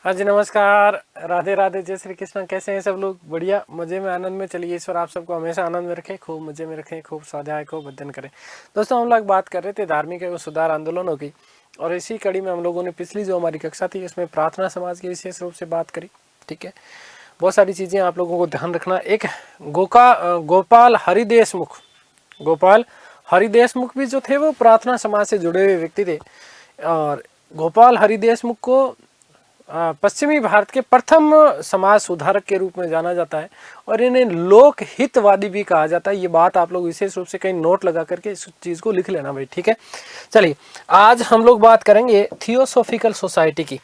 हाँ जी, नमस्कार। राधे राधे, जय श्री कृष्ण। कैसे हैं सब लोग? बढ़िया, मजे में, आनंद में। चलिए, ईश्वर आप सबको हमेशा आनंद में रखे, खूब मजे में रखें, खूब स्वाध्याय को बद्धन करें। दोस्तों, हम लोग बात कर रहे थे धार्मिक एवं सुधार आंदोलनों की, और इसी कड़ी में हम लोगों ने पिछली जो हमारी कक्षा थी उसमें प्रार्थना समाज की विशेष रूप से बात करी। ठीक है, बहुत सारी चीज़ें आप लोगों को ध्यान रखना। एक गोपाल हरि देशमुख भी जो थे वो प्रार्थना समाज से जुड़े हुए व्यक्ति थे। और गोपाल हरि देशमुख को पश्चिमी भारत के प्रथम समाज सुधारक के रूप में जाना जाता है, और इन्हें लोक हितवादी भी कहा जाता है। ये बात आप लोग विशेष रूप से कहीं नोट लगा करके इस चीज़ को लिख लेना भाई। ठीक है, चलिए आज हम लोग बात करेंगे थियोसॉफिकल सोसाइटी की।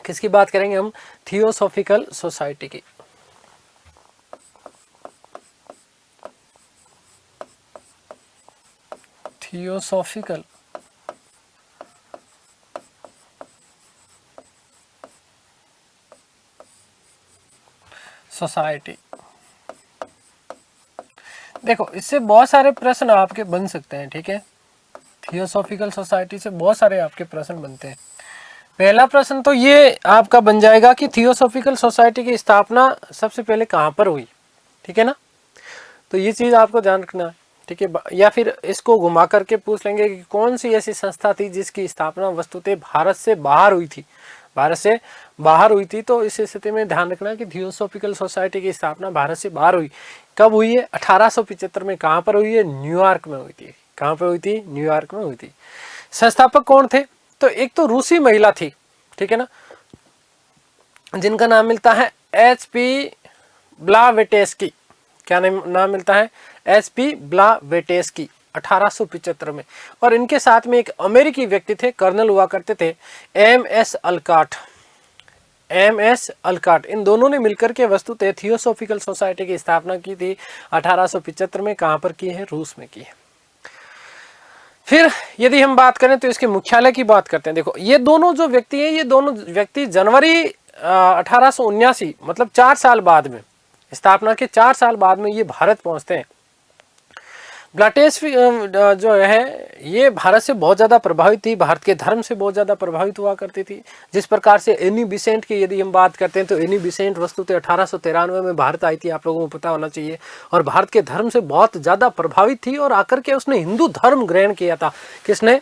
किसकी बात करेंगे हम? थियोसॉफिकल सोसाइटी की। Theosophical society. देखो, इससे बहुत सारे प्रश्न आपके बन सकते हैं। ठीक है, थियोसॉफिकल सोसाइटी से बहुत सारे आपके प्रश्न बनते हैं। पहला प्रश्न तो ये आपका बन जाएगा कि थियोसॉफिकल सोसाइटी की स्थापना सबसे पहले कहाँ पर हुई। ठीक है ना, तो ये चीज़ आपको ध्यान रखना है। ठीक है, या फिर इसको घुमा करके पूछ लेंगे कि कौन सी ऐसी संस्था थी जिसकी स्थापना वस्तुतः भारत से बाहर हुई थी। भारत से बाहर हुई थी, तो इस स्थिति में ध्यान रखना कि थियोसॉफिकल सोसाइटी की स्थापना भारत से बाहर हुई। कब हुई है? 1875 में। कहाँ पर हुई है? न्यूयॉर्क में हुई थी। कहाँ पर हुई थी? न्यूयॉर्क में हुई थी। संस्थापक कौन थे? तो एक तो रूसी महिला थी, ठीक है ना, जिनका नाम मिलता है HP ब्लावेटेस्की। क्या नाम मिलता है? HP ब्लावेटेस्की, 1875 में। और इनके साथ में एक अमेरिकी व्यक्ति थे, कर्नल हुआ करते थे, MS अल्काट। इन दोनों ने मिलकर के वस्तुतः थियोसॉफिकल सोसाइटी की स्थापना की थी 1875 में। कहां पर की है? रूस में की है। फिर यदि हम बात करें तो इसके मुख्यालय की बात करते हैं। देखो, ये दोनों जो व्यक्ति हैं, ये दोनों व्यक्ति जनवरी 1879, मतलब 4 साल बाद में, स्थापना के 4 साल बाद में ये भारत पहुंचते हैं। ब्लाटेस्की जो है ये भारत से बहुत ज़्यादा प्रभावित थी, भारत के धर्म से बहुत ज़्यादा प्रभावित हुआ करती थी। जिस प्रकार से एनी बिसेंट की यदि हम बात करते हैं तो एनी बिसेंट वस्तुतः 1893 में भारत आई थी, आप लोगों को पता होना चाहिए, और भारत के धर्म से बहुत ज़्यादा प्रभावित थी और आकर के उसने हिंदू धर्म ग्रहण किया था। किसने?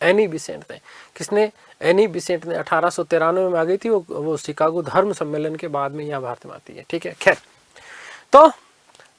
एनी बिसेंट ने। किसने? एनी बिसेंट ने 1893 में आ गई थी। वो शिकागो धर्म सम्मेलन के बाद में यहाँ भारत में आती है। ठीक है, खैर, तो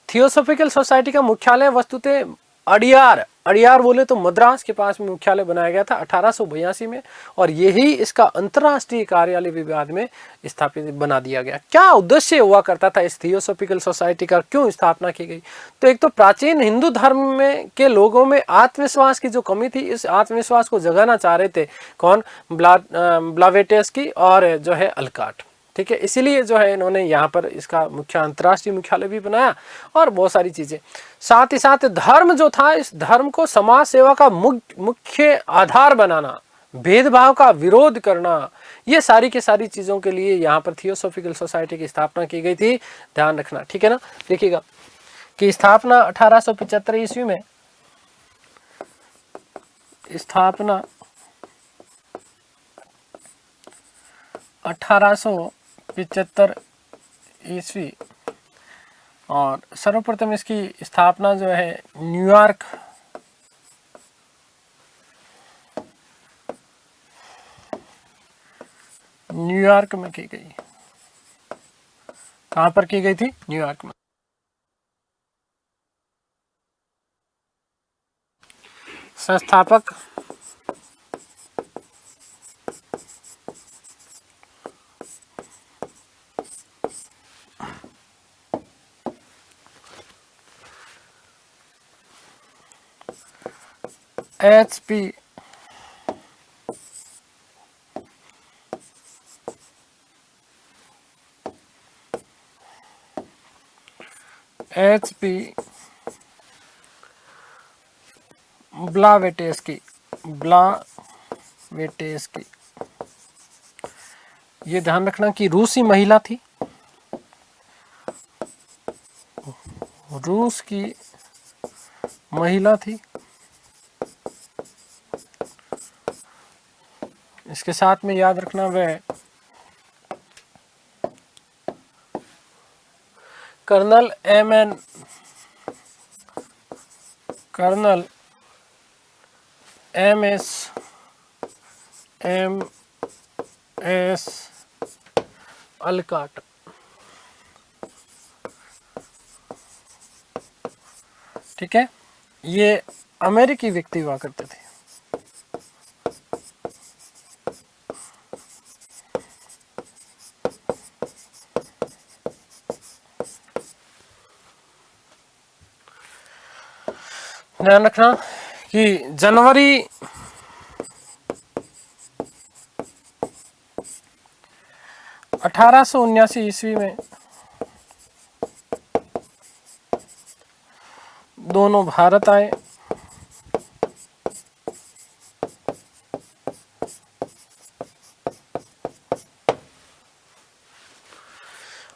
थियोसॉफिकल सोसाइटी का मुख्यालय वस्तुतः अड़ियार बोले तो मद्रास के पास में मुख्यालय बनाया गया था 1882 में, और यही इसका अंतर्राष्ट्रीय कार्यालय भी बाद में स्थापित बना दिया गया। क्या उद्देश्य हुआ करता था इस थियोसॉफिकल सोसाइटी का, क्यों स्थापना की गई? तो एक तो प्राचीन हिंदू धर्म में के लोगों में आत्मविश्वास की जो कमी थी, इस आत्मविश्वास को जगाना चाह रहे थे। कौन? ब्लावेटेस्की और जो है अल्काट। ठीक है, इसीलिए जो है इन्होंने यहाँ पर इसका मुख्य अंतर्राष्ट्रीय मुख्यालय भी बनाया और बहुत सारी चीजें। साथ ही साथ धर्म जो था, इस धर्म को समाज सेवा का मुख्य आधार बनाना, भेदभाव का विरोध करना, ये सारी की सारी चीजों के लिए यहाँ पर थियोसॉफिकल सोसाइटी की स्थापना की गई थी। ध्यान रखना, ठीक है ना। देखिएगा कि स्थापना 1875 ईस्वी में, स्थापना 1875 ईस्वी, और सर्वप्रथम इसकी स्थापना जो है न्यूयॉर्क में की गई। कहां पर की गई थी? न्यूयॉर्क में। संस्थापक HP ब्लावेटेस्की। ये ध्यान रखना कि रूसी महिला थी, रूस की महिला थी। इसके साथ में याद रखना वह कर्नल MS अलकाट। ठीक है, ये अमेरिकी व्यक्ति हुआ करते थे। ध्यान रखना कि जनवरी 1879 ईस्वी में दोनों भारत आए।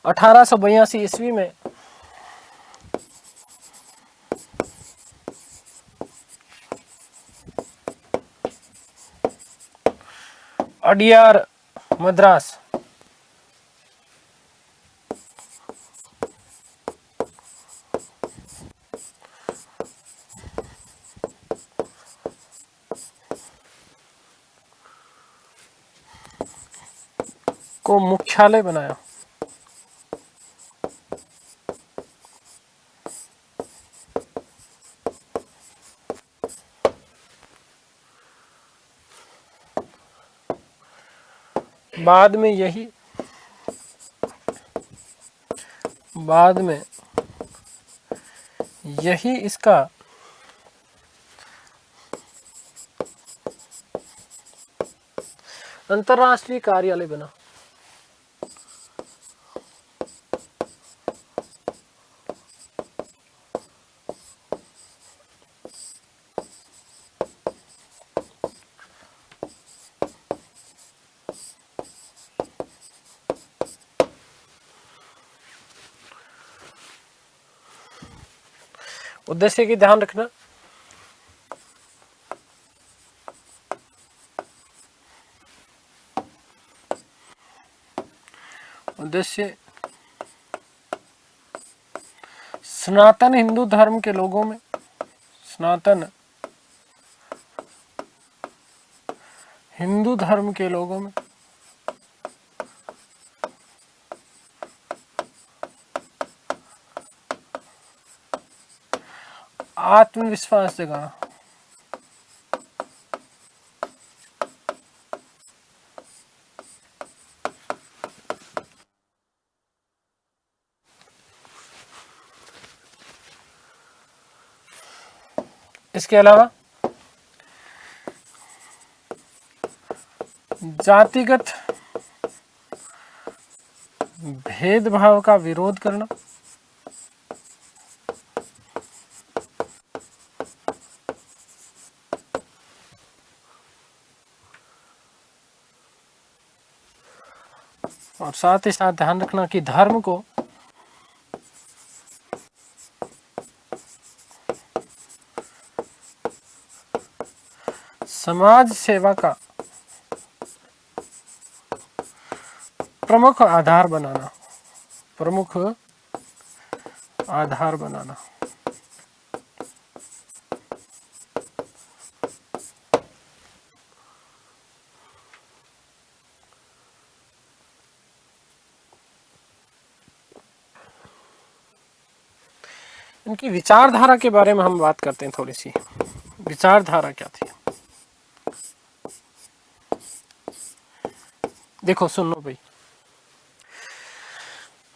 अठारह सौ 82 ईस्वी में अडियार मद्रास को मुख्यालय बनाया। बाद में यही इसका अंतर्राष्ट्रीय कार्यालय बना। उद्देश्य की ध्यान रखना, उद्देश्य सनातन हिंदू धर्म के लोगों में, सनातन हिंदू धर्म के लोगों में आत्मविश्वास जगाना। इसके अलावा जातिगत भेदभाव का विरोध करना, और साथ ही साथ ध्यान रखना कि धर्म को समाज सेवा का प्रमुख आधार बनाना, प्रमुख आधार बनाना। इनकी विचारधारा के बारे में हम बात करते हैं थोड़ी सी। विचारधारा क्या थी, देखो सुनो भाई।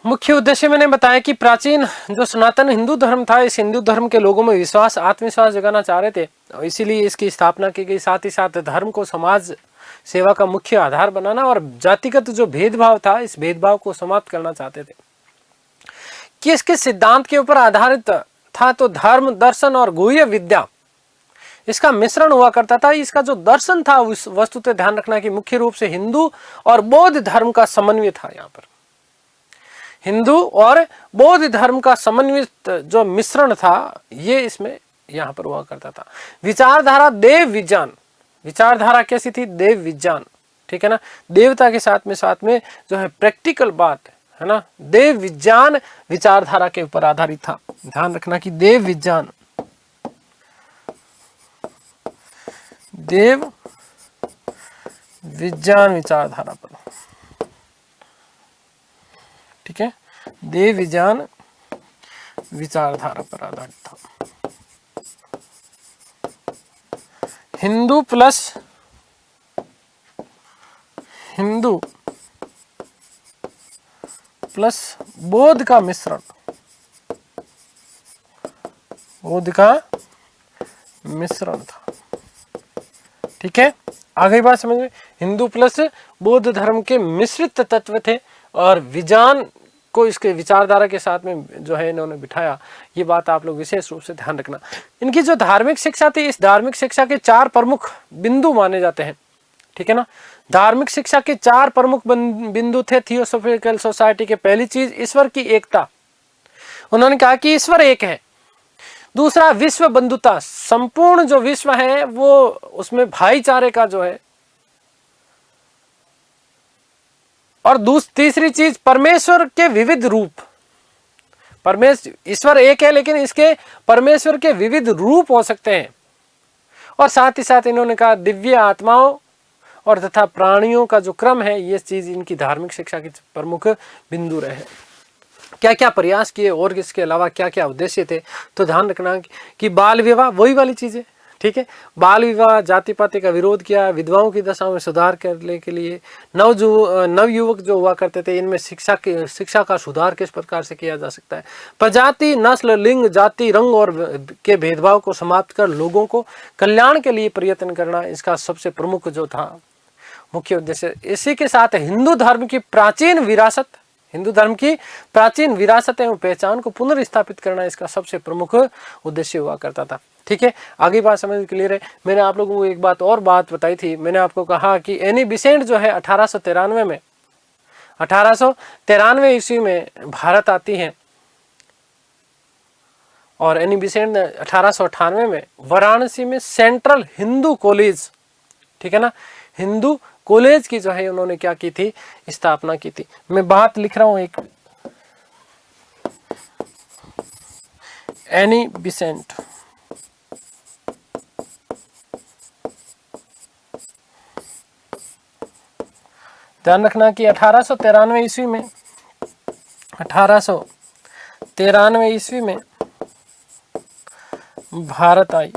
मुख्य उद्देश्य मैंने बताया कि प्राचीन जो सनातन हिंदू धर्म था, इस हिंदू धर्म के लोगों में विश्वास, आत्मविश्वास जगाना चाह रहे थे और इसीलिए इसकी स्थापना की गई। साथ ही साथ धर्म को समाज सेवा का मुख्य आधार बनाना और जातिगत जो भेदभाव था, इस भेदभाव को समाप्त करना चाहते थे। कि इसके सिद्धांत के ऊपर आधारित था तो धर्म, दर्शन और गुह्य विद्या इसका मिश्रण हुआ करता था। इसका जो दर्शन था उस वस्तुतः ध्यान रखना कि मुख्य रूप से हिंदू और बौद्ध धर्म का समन्वय था। यहाँ पर हिंदू और बौद्ध धर्म का समन्वित जो मिश्रण था, ये इसमें यहाँ पर हुआ करता था। विचारधारा देव विज्ञान, विचारधारा कैसी थी? देव विज्ञान, ठीक है ना। देवता के साथ में जो है प्रैक्टिकल बात है ना, देव विज्ञान विचारधारा के ऊपर आधारित था। ध्यान रखना कि देव विज्ञान विचारधारा पर, ठीक है, देव विज्ञान विचारधारा पर आधारित था। हिंदू प्लस बौद्ध का मिश्रण, था। ठीक है, आगे बात समझ में, हिंदू प्लस बौद्ध धर्म के मिश्रित तत्व थे और विज्ञान को इसके विचारधारा के साथ में जो है इन्होंने बिठाया। ये बात आप लोग विशेष रूप से ध्यान रखना। इनकी जो धार्मिक शिक्षा थी, इस धार्मिक शिक्षा के 4 प्रमुख बिंदु माने जाते हैं। ठीक है ना, धार्मिक शिक्षा के 4 प्रमुख बिंदु थे थियोसॉफिकल सोसाइटी के। पहली चीज, ईश्वर की एकता। उन्होंने कहा कि ईश्वर एक है। दूसरा, विश्व बंधुता, संपूर्ण जो विश्व है वो उसमें भाईचारे का जो है। और तीसरी चीज, परमेश्वर के विविध रूप। ईश्वर एक है लेकिन इसके परमेश्वर के विविध रूप हो सकते हैं। और साथ ही साथ इन्होंने कहा दिव्य आत्माओं और तथा प्राणियों का जो क्रम है, ये चीज इनकी धार्मिक शिक्षा के प्रमुख बिंदु रहे। क्या क्या प्रयास किए और इसके अलावा क्या क्या उद्देश्य थे, तो ध्यान रखना कि बाल विवाह, वही वाली चीजें, ठीक है, बाल विवाह, जाति पाति का विरोध किया, विधवाओं की दशा में सुधार करने के लिए, नवयुवक जो हुआ करते थे, इनमें शिक्षा का सुधार किस प्रकार से किया जा सकता है, प्रजाति, नस्ल, लिंग, जाति, रंग और के भेदभाव को समाप्त कर लोगों को कल्याण के लिए प्रयत्न करना, इसका सबसे प्रमुख जो था मुख्य उद्देश्य। इसी के साथ हिंदू धर्म की प्राचीन विरासत एवं पहचान को पुनर्स्थापित करना, इसका सबसे प्रमुख उद्देश्य हुआ करता था। ठीक है, आगे बात समझ क्लियर है। मैंने आप लोगों को एक बात बताई थी, मैंने आपको कहा कि एनी बिसेंट जो है 1893 ईस्वी में भारत आती है और एनी बिसेंट ने 1898 में वाराणसी में सेंट्रल हिंदू कॉलेज, ठीक है ना, हिंदू कॉलेज की जो है उन्होंने क्या की थी, स्थापना की थी। मैं बात लिख रहा हूं एक, एनी बिसेंट, ध्यान रखना कि 1893 ईस्वी में भारत आई।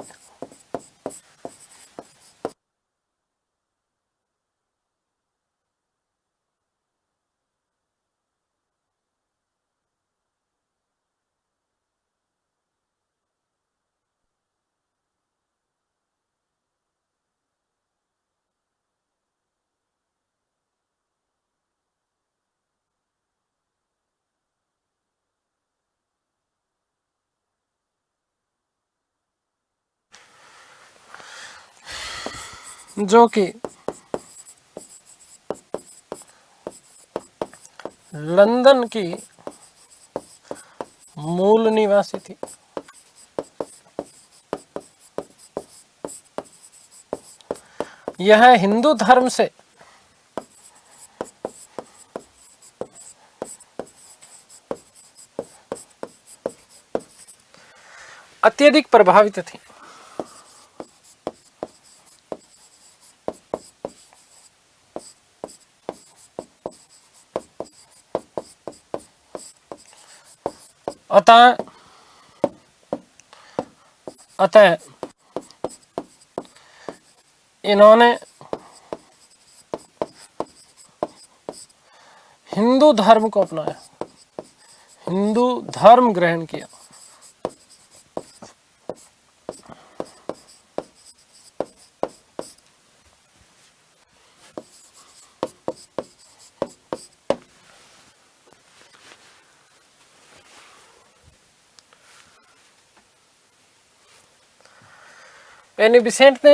जो कि लंदन की मूल निवासी थी। यह हिंदू धर्म से अत्यधिक प्रभावित थी। अतः इन्होंने हिंदू धर्म को अपनाया, हिंदू धर्म ग्रहण किया। एनी बिसेंट ने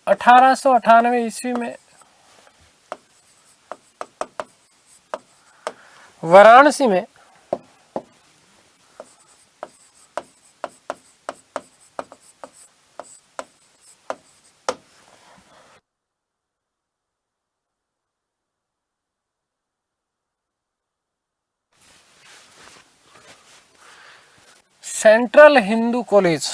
1898 ईस्वी में वाराणसी में सेंट्रल हिंदू कॉलेज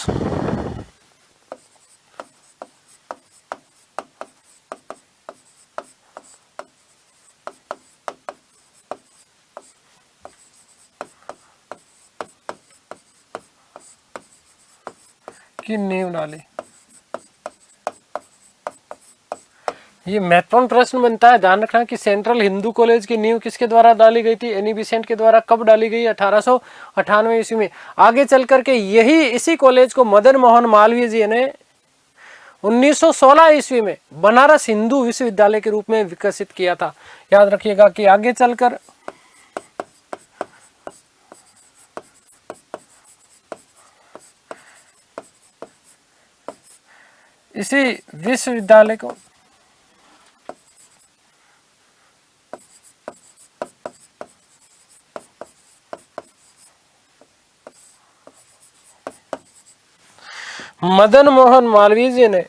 की नींव डाली। ये महत्वपूर्ण प्रश्न बनता है, ध्यान रखना कि सेंट्रल हिंदू कॉलेज की नींव किसके द्वारा डाली गई थी? एनी बेसेंट के द्वारा। कब डाली गई? 1898 ईस्वी में। आगे चल करके यही इसी कॉलेज को मदन मोहन मालवीय जी ने 1916 ईस्वी में बनारस हिंदू विश्वविद्यालय के रूप में विकसित किया था। याद रखिएगा कि आगे चलकर इसी विश्वविद्यालय को मदन मोहन मालवीय जी ने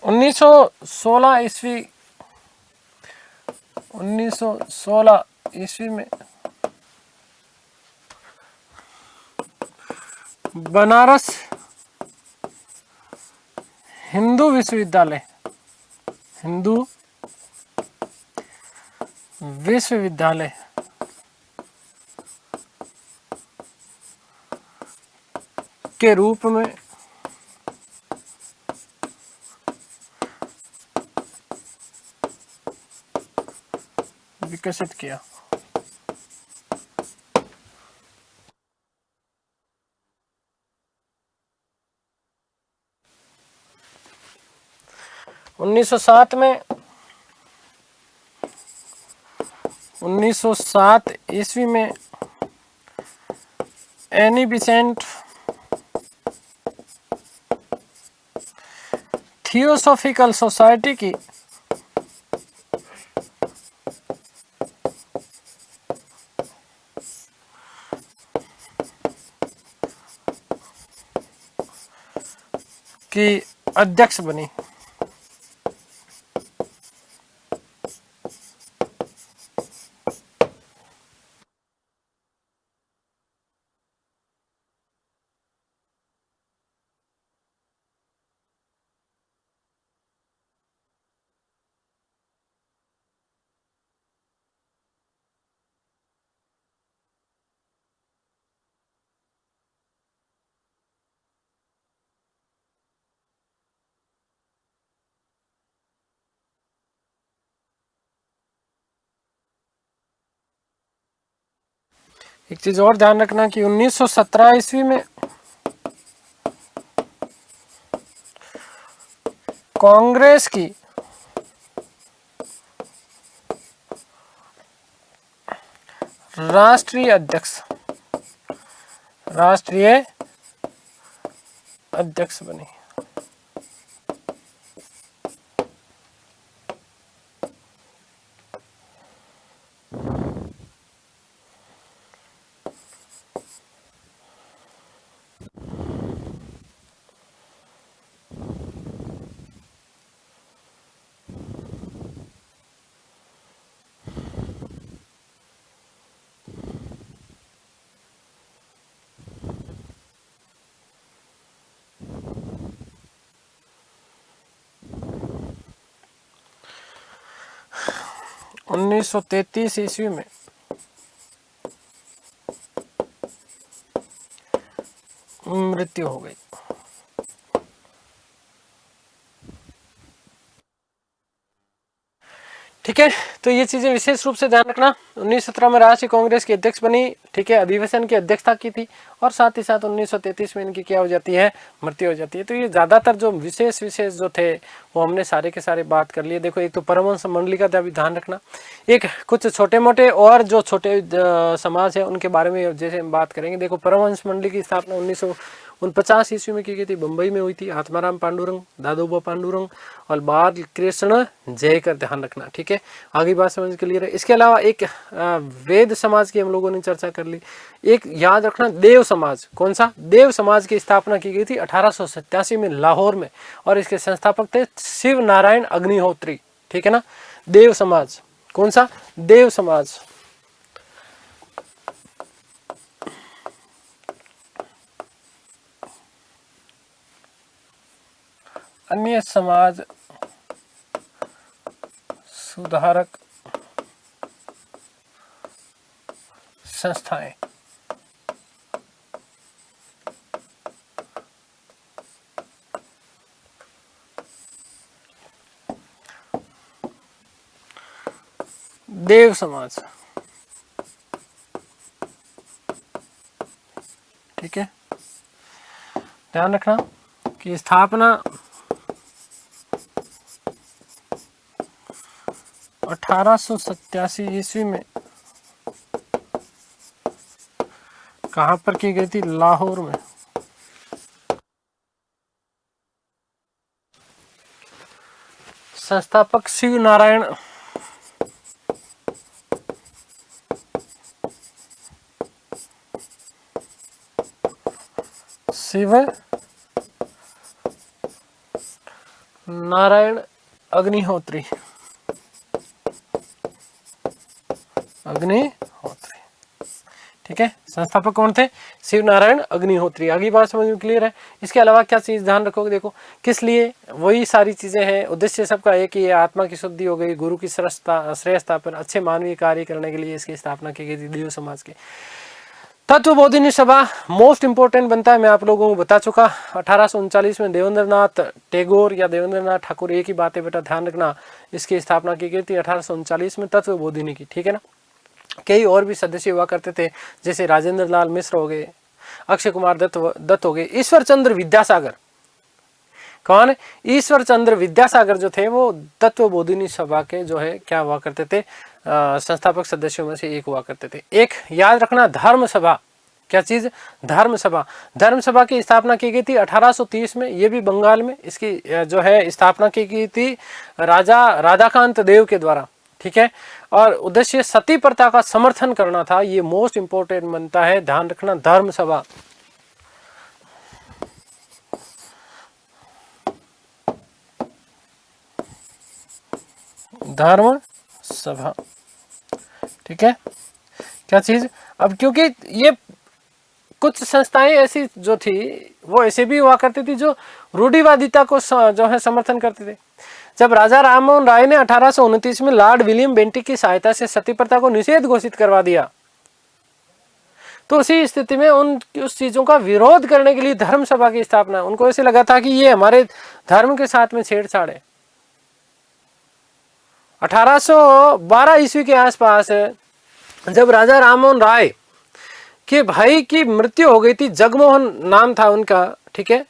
1916 ईस्वी में बनारस हिंदू विश्वविद्यालय के रूप में विकसित किया। उन्नीस सौ सात ईस्वी में एनी बेसेंट थियोसॉफिकल सोसाइटी की अध्यक्ष बनी। एक चीज और ध्यान रखना कि 1917 ईस्वी में कांग्रेस की राष्ट्रीय अध्यक्ष बनी। उन्नीस सौ 33 ईस्वी में मृत्यु हो गई। ठीक है, तो ये चीजें विशेष रूप से ध्यान रखना। 1917 में राष्ट्रीय कांग्रेस की अध्यक्ष बनी। ठीक है, अधिवेशन की अध्यक्षता की थी और साथ ही साथ 1933 में इनकी क्या हो जाती है? मृत्यु हो जाती है। तो ये ज्यादातर जो विशेष जो थे वो हमने सारे के सारे बात कर लिए। देखो, एक तो परमहंस मंडली का भी ध्यान रखना, एक कुछ छोटे मोटे और जो छोटे समाज है उनके बारे में जैसे हम बात करेंगे। देखो, परमहंस मंडली की स्थापना 49 ईस्वी में की गई थी, बम्बई में हुई थी। आत्माराम पांडुरंग, दादोबा पांडुरंग और बाल कृष्ण जयकर, ध्यान रखना, ठीक है। आगे बात समझ क्लियर है। इसके अलावा एक वेद समाज की हम लोगों ने चर्चा कर ली। एक याद रखना, देव समाज। कौन सा? देव समाज की स्थापना की गई थी 1887 में लाहौर में, और इसके संस्थापक थे शिव नारायण अग्निहोत्री, ठीक है ना। देव समाज, कौन सा? देव समाज। अन्य समाज सुधारक संस्थाएं। देव समाज, ठीक है। ध्यान रखना कि स्थापना 1887 ईस्वी में कहां पर की गई थी? लाहौर में। संस्थापक शिव नारायण शिव नारायण अग्निहोत्री, अग्निहोत्री, ठीक है। संस्थापक कौन थे? शिव नारायण अग्निहोत्री। आगे बात समझ में क्लियर है। इसके अलावा क्या चीज ध्यान रखोगे? देखो किस लिए, वही सारी चीजें हैं। उद्देश्य सबका एक ही है, आत्मा की शुद्धि हो गई, गुरु की श्रेष्ठता पर अच्छे मानवीय कार्य करने के लिए इसकी स्थापना की गई थी देव समाज के। तत्वबोधिनी सभा मोस्ट इंपोर्टेंट बनता है, मैं आप लोगों को बता चुका। 1839 में देवेंद्रनाथ टैगोर या देवेंद्रनाथ ठाकुर, एक ही बात है बेटा, ध्यान रखना। इसकी स्थापना की गई थी 1839 में तत्वबोधिनी की, ठीक है ना। कई और भी सदस्य हुआ करते थे, जैसे राजेंद्र लाल मिश्र हो गए, अक्षय कुमार दत्त हो गए, ईश्वर चंद्र विद्यासागर। कौन? ईश्वर चंद्र विद्यासागर जो थे वो तत्वबोधिनी सभा के जो है क्या हुआ करते थे? संस्थापक सदस्यों में से एक हुआ करते थे। एक याद रखना, धर्म सभा। क्या चीज? धर्म सभा। धर्म सभा की स्थापना की गई थी 1830 में, ये भी बंगाल में। इसकी जो है स्थापना की गई थी राजा राधाकांत देव के द्वारा, ठीक है। और उद्देश्य सती प्रथा का समर्थन करना था, ये मोस्ट इंपोर्टेंट बनता है, ध्यान रखना। धर्म सभा, धर्म सभा, ठीक है। क्या चीज? अब क्योंकि ये कुछ संस्थाएं ऐसी जो थी वो ऐसे भी हुआ करती थी जो रूढ़िवादिता को जो है समर्थन करते थे। जब राजा राममोहन राय ने 1829 में लॉर्ड विलियम बेंटिक की सहायता से सती प्रथा को निषेध घोषित करवा दिया, तो उसी स्थिति में उस चीजों का विरोध करने के लिए धर्म सभा की स्थापना, उनको ऐसे लगा था कि ये हमारे धर्म के साथ में छेड़छाड़ है। 1812 ईस्वी के आसपास जब राजा राममोहन राय के भाई की मृत्यु हो गई थी, जगमोहन नाम था उनका, ठीक है।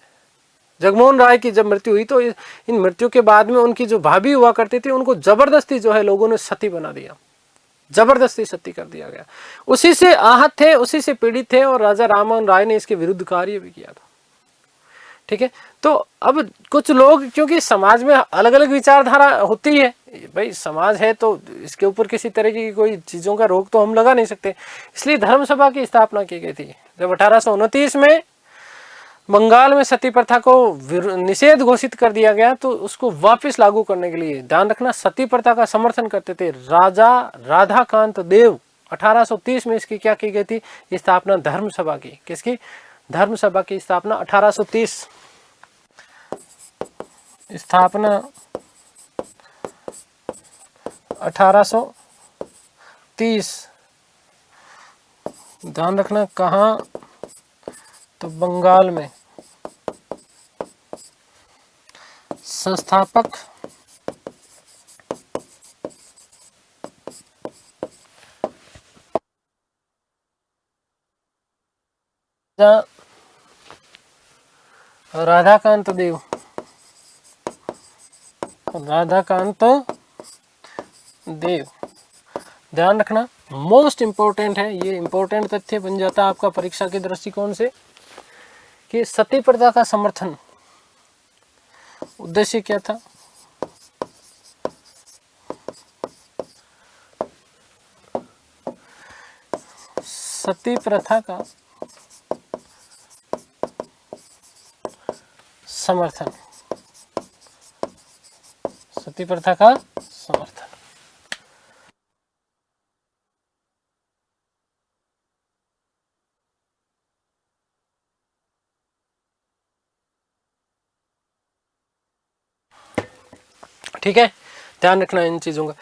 जगमोहन राय की जब मृत्यु हुई तो इन मृत्यु के बाद में उनकी जो भाभी हुआ करती थी उनको जबरदस्ती जो है लोगों ने सती बना दिया, जबरदस्ती सती कर दिया गया। उसी से आहत थे, उसी से पीड़ित थे, और राजा राममोहन राय ने इसके विरुद्ध कार्य भी किया था, ठीक है। तो अब कुछ लोग, क्योंकि समाज में अलग अलग विचारधारा होती है भाई, समाज है तो इसके ऊपर किसी तरह की कोई चीजों का रोक तो हम लगा नहीं सकते, इसलिए धर्म सभा की स्थापना की गई थी। जब 1829 में बंगाल में सती प्रथा को निषेध घोषित कर दिया गया तो उसको वापस लागू करने के लिए, ध्यान रखना, सती प्रथा का समर्थन करते थे राजा राधाकांत देव। 1830 में इसकी क्या की गई थी? स्थापना धर्म सभा की। किसकी? धर्म सभा की स्थापना 1830। स्थापना 1830, ध्यान रखना कहाँ? तो बंगाल में। संस्थापक राधाकांत देव, राधाकांत देव, ध्यान रखना मोस्ट इंपोर्टेंट है, ये इंपोर्टेंट तथ्य बन जाता है आपका परीक्षा के दृष्टिकोण से कि सती प्रथा का समर्थन उद्देश्य क्या था? सती प्रथा का समर्थन, सती प्रथा का समर्थन। ठीक है, ध्यान रखना इन चीजों का।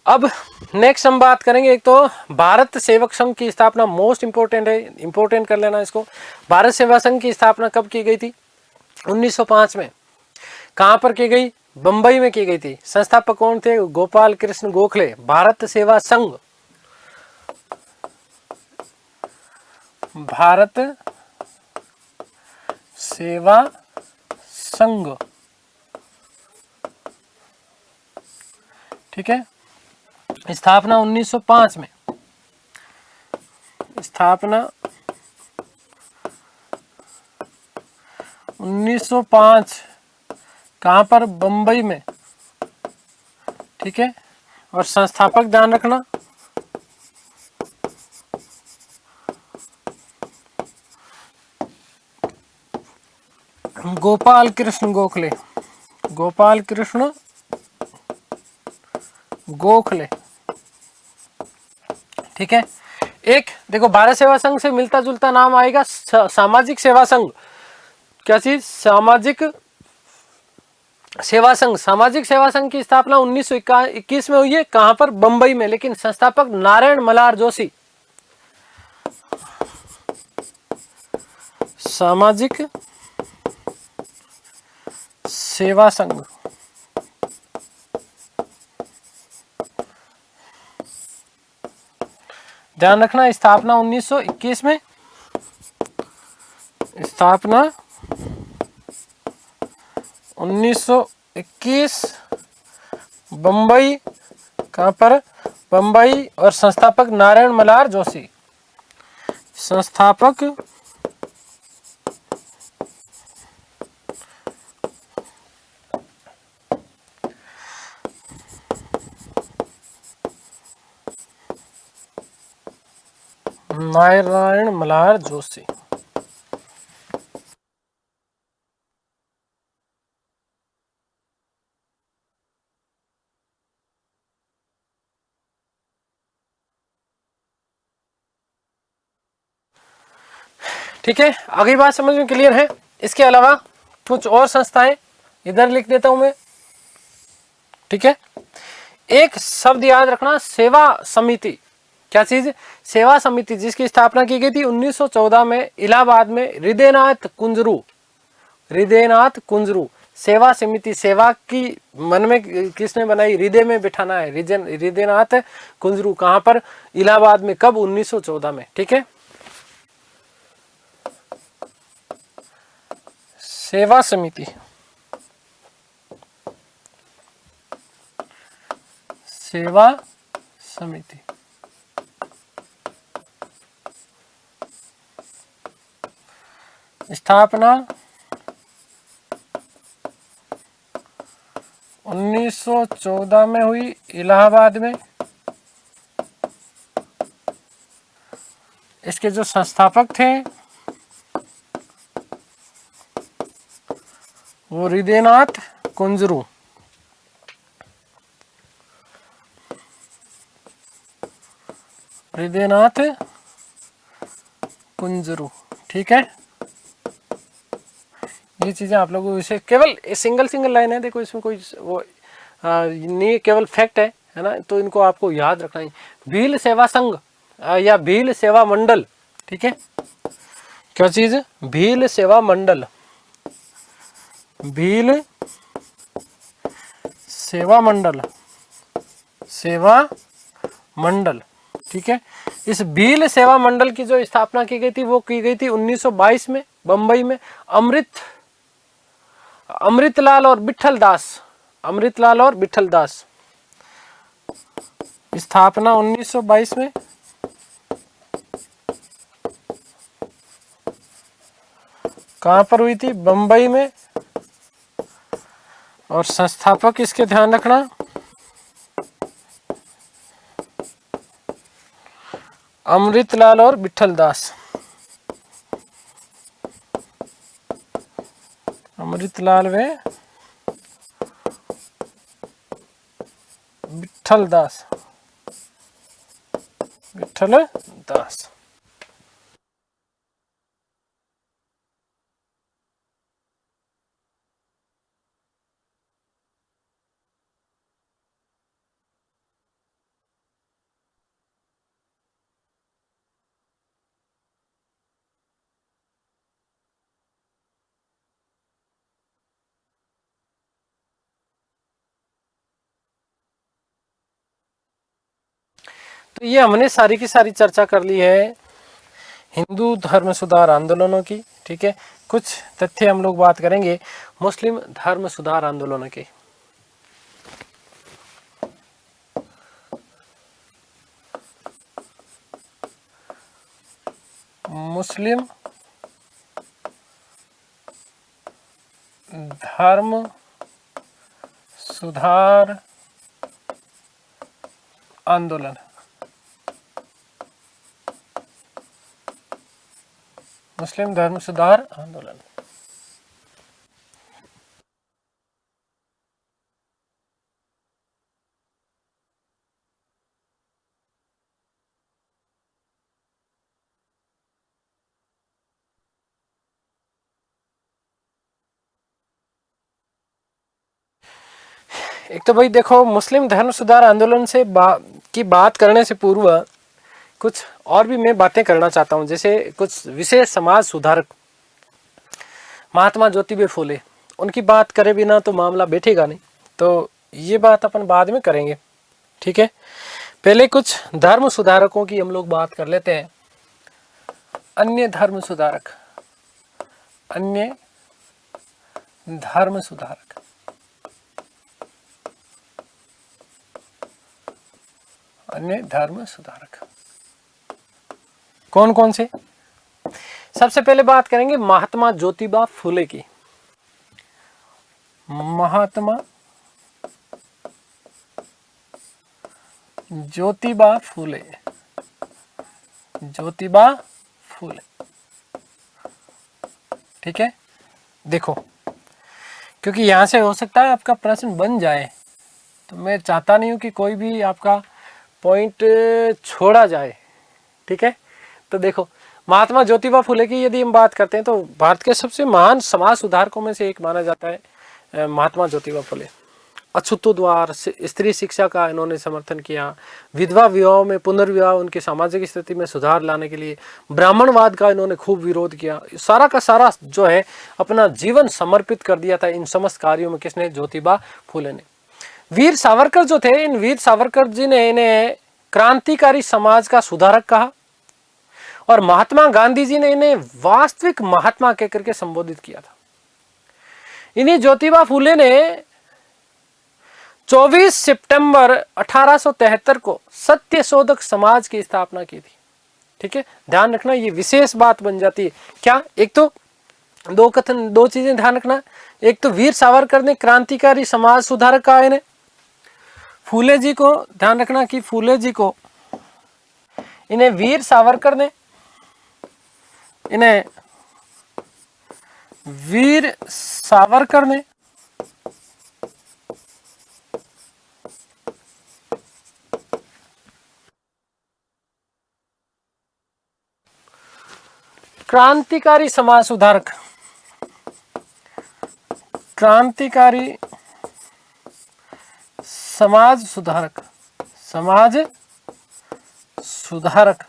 अब नेक्स्ट हम बात करेंगे, एक तो भारत सेवक संघ की स्थापना मोस्ट इंपोर्टेंट है, इंपोर्टेंट कर लेना इसको। भारत सेवा संघ की स्थापना कब की गई थी? 1905 में। कहां पर की गई? बंबई में की गई थी। संस्थापक कौन थे? गोपाल कृष्ण गोखले। भारत सेवा संघ, भारत सेवा संघ, ठीक है, स्थापना 1905 में। स्थापना 1905, कहां पर? बंबई में, ठीक है। और संस्थापक ध्यान रखना, गोपाल कृष्ण गोखले, गोपाल कृष्ण गोखले, ठीक है। एक देखो भारत सेवा संघ से मिलता जुलता नाम आएगा सामाजिक सेवा संघ। क्या चीज? सामाजिक सेवा संघ। सामाजिक सेवा संघ की स्थापना 1921 में हुई है। कहां पर? बंबई में। लेकिन संस्थापक नारायण मल्हार जोशी। सामाजिक सेवा संघ, ध्यान रखना, स्थापना 1921 में। स्थापना 1921, बंबई। कहां पर? बंबई। और संस्थापक नारायण मल्हार जोशी। संस्थापक नारायण मल्हार जोशी। ठीक है, अगली बात समझ में क्लियर है? इसके अलावा कुछ और संस्थाएं इधर लिख देता हूं मैं, ठीक है। एक शब्द याद रखना, सेवा समिति। क्या चीज? सेवा समिति, जिसकी स्थापना की गई थी 1914 में इलाहाबाद में हृदयनाथ कुंजरू। हृदयनाथ कुंजरू। सेवा समिति, सेवा की मन में किसने बनाई? हृदय में बिठाना है। हृदयनाथ कुंजरू। कहां पर? इलाहाबाद में। कब? 1914 में, ठीक है। सेवा समिति, सेवा समिति, स्थापना 1914 में हुई, इलाहाबाद में। इसके जो संस्थापक थे वो हृदयनाथ कुंजरू। हृदयनाथ कुंजरू, ठीक है। ये चीजें आप लोगों को इसे केवल सिंगल लाइन है, देखो इसमें कोई वो नहीं, केवल फैक्ट है ना, तो इनको आपको याद रखना है। भील सेवा संघ या भील सेवा मंडल, ठीक है। क्या चीज? भील सेवा मंडल, भील सेवा मंडल, सेवा मंडल, ठीक है। इस भील सेवा मंडल की जो स्थापना की गई थी वो की गई थी 1922 में बंबई में। अमृतलाल और विठल दास, अमृतलाल और विठल दास। स्थापना 1922 में। कहां पर हुई थी? बंबई में। और संस्थापक इसके ध्यान रखना अमृतलाल और विठल दास। अमृतलाल व विठल दास। विठल दास। तो ये हमने सारी की सारी चर्चा कर ली है हिंदू धर्म सुधार आंदोलनों की। ठीक है, कुछ तथ्य हम लोग बात करेंगे मुस्लिम धर्म सुधार आंदोलनों के। मुस्लिम धर्म सुधार आंदोलन। मुस्लिम धर्म सुधार आंदोलन। एक तो भाई देखो, मुस्लिम धर्म सुधार आंदोलन से की बात करने से पूर्व कुछ और भी मैं बातें करना चाहता हूं। जैसे कुछ विशेष समाज सुधारक महात्मा ज्योतिबा फुले, उनकी बात करे बिना तो मामला बैठेगा नहीं, तो ये बात अपन बाद में करेंगे। ठीक है, पहले कुछ धर्म सुधारकों की हम लोग बात कर लेते हैं। अन्य धर्म सुधारक, अन्य धर्म सुधारक। अन्य धर्म सुधारक कौन कौन से? सबसे पहले बात करेंगे महात्मा ज्योतिबा फुले की। महात्मा ज्योतिबा फुले। ज्योतिबा फुले। ठीक है, देखो, क्योंकि यहां से हो सकता है आपका प्रश्न बन जाए, तो मैं चाहता नहीं हूं कि कोई भी आपका पॉइंट छोड़ा जाए। ठीक है, तो देखो, महात्मा ज्योतिबा फुले की यदि हम बात करते हैं तो भारत के सबसे महान समाज सुधारकों में से एक माना जाता है महात्मा ज्योतिबा फुले। अछूतोद्वार, स्त्री शिक्षा का इन्होंने समर्थन किया, विधवा विवाह में पुनर्विवाह, उनकी सामाजिक स्थिति में सुधार लाने के लिए ब्राह्मणवाद का इन्होंने खूब विरोध किया। सारा का सारा जो है अपना जीवन समर्पित कर दिया था इन समस्त कार्यों में। किसने? ज्योतिबा फुले ने। वीर सावरकर जो थे, इन वीर सावरकर जी ने इन्हें क्रांतिकारी समाज का सुधारक कहा, और महात्मा गांधी जी ने इन्हें वास्तविक महात्मा कहकर के संबोधित किया था। इन्हीं ज्योतिबा फुले ने 24 सितंबर 1873 को सत्यशोधक समाज की स्थापना की थी। ठीक है, ध्यान रखना, ये विशेष बात बन जाती है। क्या? एक तो दो चीजें ध्यान रखना। एक तो वीर सावरकर ने क्रांतिकारी समाज सुधारक कहा इन्हें। फूले जी को ध्यान रखना कि फूले जी को इन्हें वीर सावरकर ने, इन्हें वीर सावरकर ने क्रांतिकारी समाज सुधारक, क्रांतिकारी समाज सुधारक, समाज सुधारक।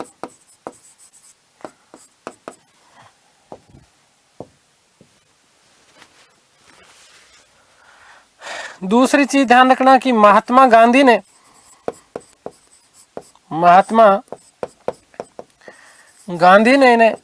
दूसरी चीज ध्यान रखना कि महात्मा गांधी ने, महात्मा गांधी ने इन्हें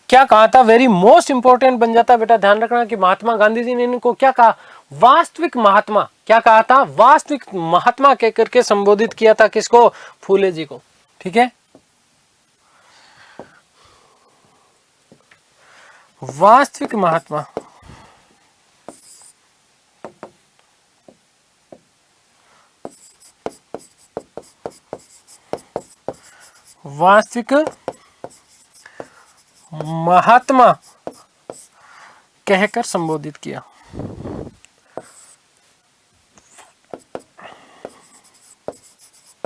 क्या कहा था? वेरी मोस्ट इंपोर्टेंट बन जाता है बेटा, ध्यान रखना कि महात्मा गांधी जी ने इनको क्या कहा? वास्तविक महात्मा। क्या कहा था? वास्तविक महात्मा कहकर के संबोधित किया था। किसको? फूले जी को। ठीक है, वास्तविक महात्मा वास्तविक महात्मा कहकर संबोधित किया।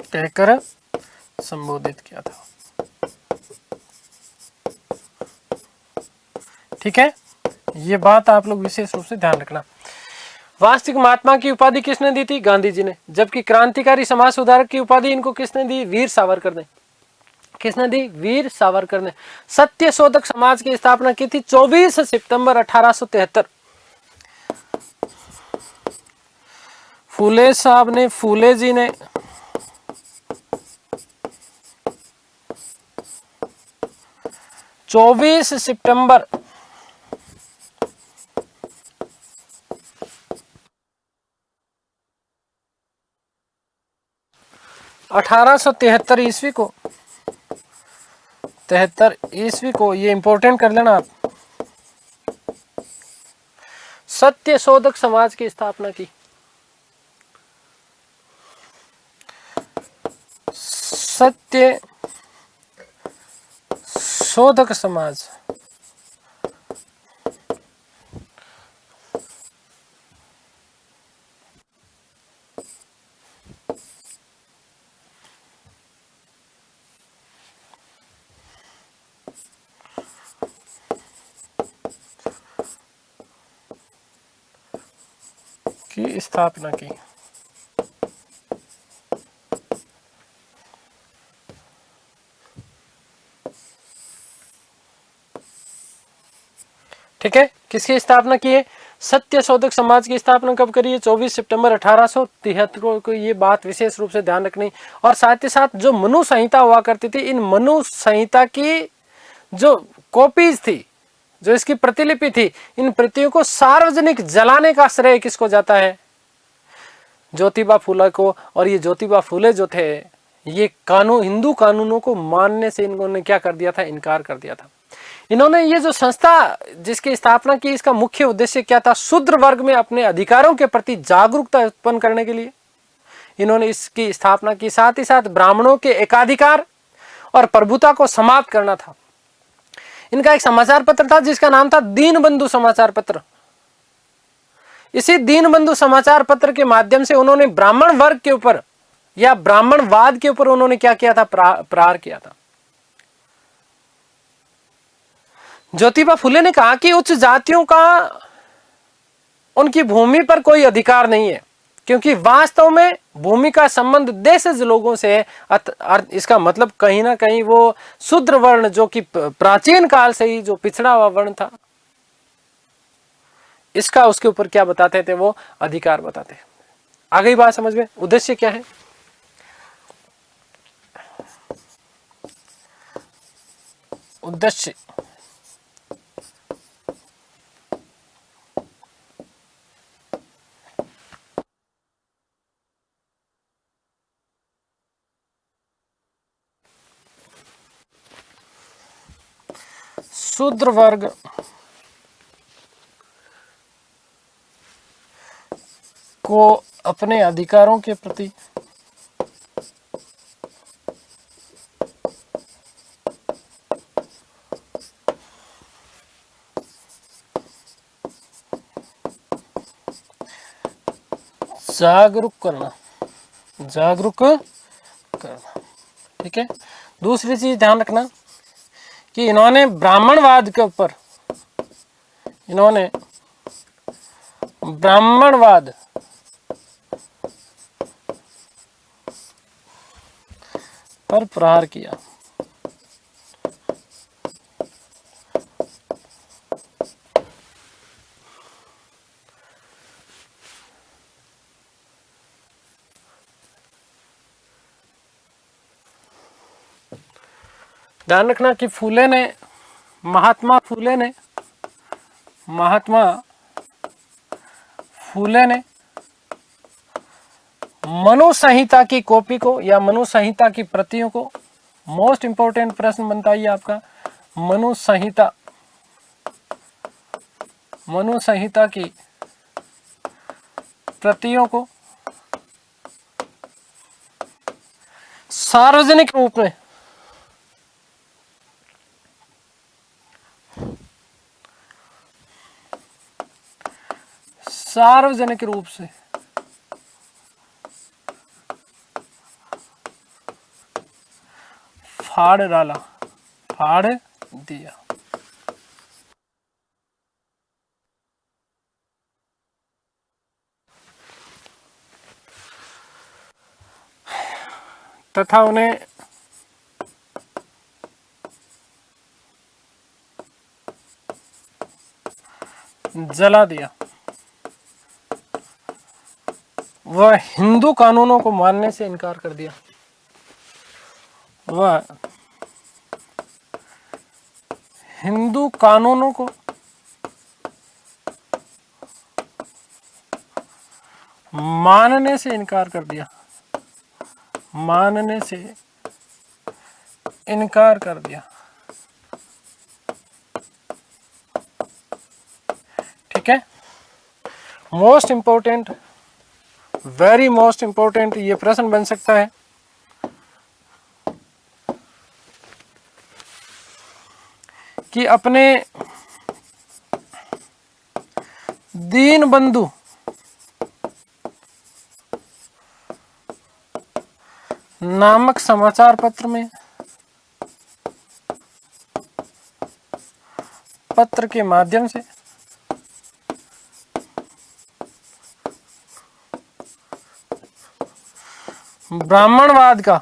कहकर संबोधित किया था। ठीक है, ये बात आप लोग विशेष रूप से ध्यान रखना। वास्तविक महात्मा की उपाधि किसने दी थी? गांधी जी ने। जबकि क्रांतिकारी समाज सुधारक की उपाधि इनको किसने दी? वीर सावरकर ने। किसने दी? वीर सावरकर ने। सत्य शोधक समाज की स्थापना की थी 24 सितंबर 1873। फूले साहब ने, फूले जी ने 24 सितंबर 1873 ईस्वी को, 73 ईस्वी को, ये इंपॉर्टेंट कर लेना आप, सत्य शोधक समाज की स्थापना की। सत्य शोधक समाज की स्थापना की। ठीक है, किसकी स्थापना की है? सत्य शोधक समाज की स्थापना कब करी है? 24 सितंबर 1873 को। ये बात विशेष रूप से ध्यान रखनी। और साथ ही साथ जो मनु संहिता हुआ करती थी, इन मनु संहिता की जो कॉपीज थी, जो इसकी प्रतिलिपि थी, इन प्रतियों को सार्वजनिक जलाने का श्रेय किसको जाता है? ज्योतिबा फूले को। और ये ज्योतिबा फूले जो थे, ये कानून, हिंदू कानूनों को मानने से इन्होंने क्या कर दिया था? इनकार कर दिया था। इन्होंने ये जो संस्था जिसकी स्थापना की, इसका मुख्य उद्देश्य क्या था? शूद्र वर्ग में अपने अधिकारों के प्रति जागरूकता उत्पन्न करने के लिए इन्होंने इसकी स्थापना की। साथ ही साथ ब्राह्मणों के एकाधिकार और प्रभुता को समाप्त करना था। इनका एक समाचार पत्र था जिसका नाम था दीनबंधु समाचार पत्र। इसी दीनबंधु समाचार पत्र के माध्यम से उन्होंने ब्राह्मण वर्ग के ऊपर या ब्राह्मणवाद के ऊपर उन्होंने क्या किया था? प्रहार किया था। ज्योतिबा फुले ने कहा कि उच्च जातियों का उनकी भूमि पर कोई अधिकार नहीं है, क्योंकि वास्तव में भूमि का संबंध देशज लोगों से है। इसका मतलब कहीं ना कहीं वो शूद्र वर्ण, जो कि प्राचीन काल से ही जो पिछड़ा हुआ वर्ण था, इसका उसके ऊपर क्या बताते थे? वो अधिकार बताते। आ गई बात समझ में? उद्देश्य क्या है? उद्देश्य शूद्र वर्ग को अपने अधिकारों के प्रति जागरूक करना। ठीक है। दूसरी चीज ध्यान रखना कि इन्होंने ब्राह्मणवाद के ऊपर, इन्होंने ब्राह्मणवाद पर प्रहार किया। ध्यान रखना कि महात्मा फूले ने मनु संहिता की कॉपी को या मनु संहिता की प्रतियों को, मोस्ट इंपोर्टेंट प्रश्न बनता है आपका, मनु संहिता मनु संहिता की प्रतियों को सार्वजनिक रूप में से फाड़ डाला, फाड़ दिया। तथा उन्हें जला दिया। वह हिंदू कानूनों को मानने से इनकार कर दिया। वह हिंदू कानूनों को मानने से इनकार कर दिया, मानने से इनकार कर दिया। ठीक है, most important, very most important ये प्रश्न बन सकता है कि अपने दीन बंधु नामक समाचार पत्र में, पत्र के माध्यम से ब्राह्मणवाद का